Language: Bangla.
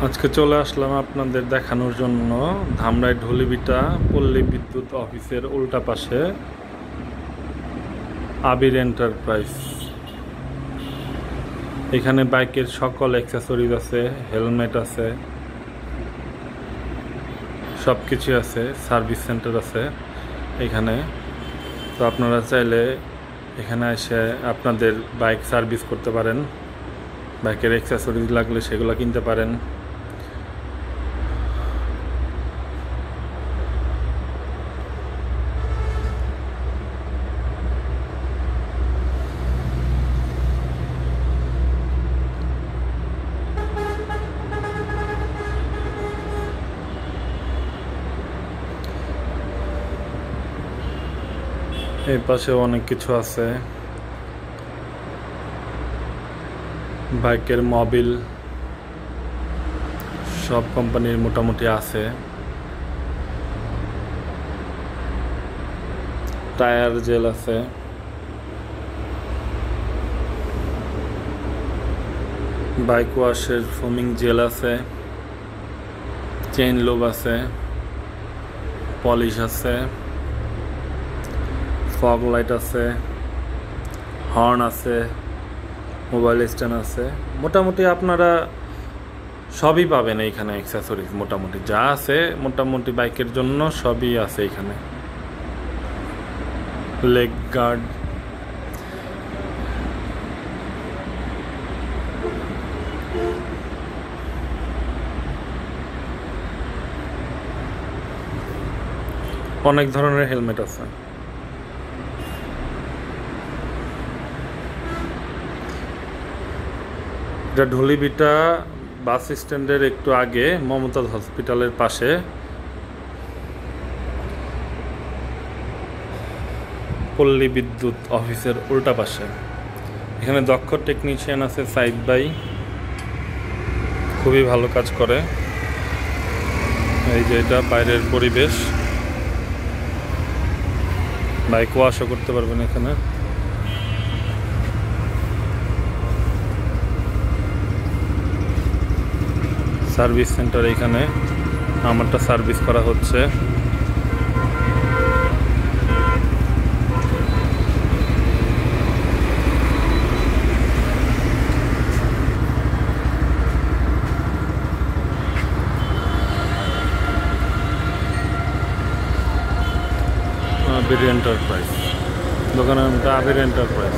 আজকে চলে আসলাম আপনাদের দেখানোর জন্য ধামরাই ঢুলিভিটা পল্লী বিদ্যুৎ অফিসের উল্টা পাশে আবির এন্টারপ্রাইজ। এখানে বাইকের সকল অ্যাক্সেসরিজ আছে, হেলমেট আছে, সব কিছু আছে, সার্ভিস সেন্টার আছে এখানে। তো আপনারা চাইলে এখানে এসে আপনাদের বাইক সার্ভিস করতে পারেন, বাইকের অ্যাক্সেসরিজ লাগলে সেগুলো কিনতে পারেন। এই পাশে অনেক কিছু আছে, বাইকের মোবিল সব কোম্পানির মোটামুটি আছে, টায়ার জেল আছে, বাইক ওয়াশের ফোমিং জেল আছে, চেইন লুব আছে, পলিশ আছে, ফগ লাইট আছে, হর্ন আছে, মোবাইল স্ট্যান্ড আছে। মোটামুটি আপনারা সবই পাবেন এইখানে, অ্যাক্সেসরিজ মোটামুটি যা আছে মোটামুটি বাইকের জন্য সবই আছে এখানে। লেগ গার্ড, অনেক ধরনের হেলমেট আছে। এটা ঢুলিভিটা বাস স্ট্যান্ডের একটু আগে, মমতাজ হসপিটালের পাশে, পল্লী বিদ্যুৎ অফিসের উল্টা পাশে। এখানে দক্ষ টেকনিশিয়ান আছে সাইদ ভাই, খুবই ভালো কাজ করে। এই যে এটা বাইরের পরিবেশ, বাইক ওয়াশও করতে পারবেন এখানে। সার্ভিস সেন্টার এখানে, আমারটা সার্ভিস করা হচ্ছে। আবির এন্টারপ্রাইজ, দোকানের নামটা আবির এন্টারপ্রাইজ।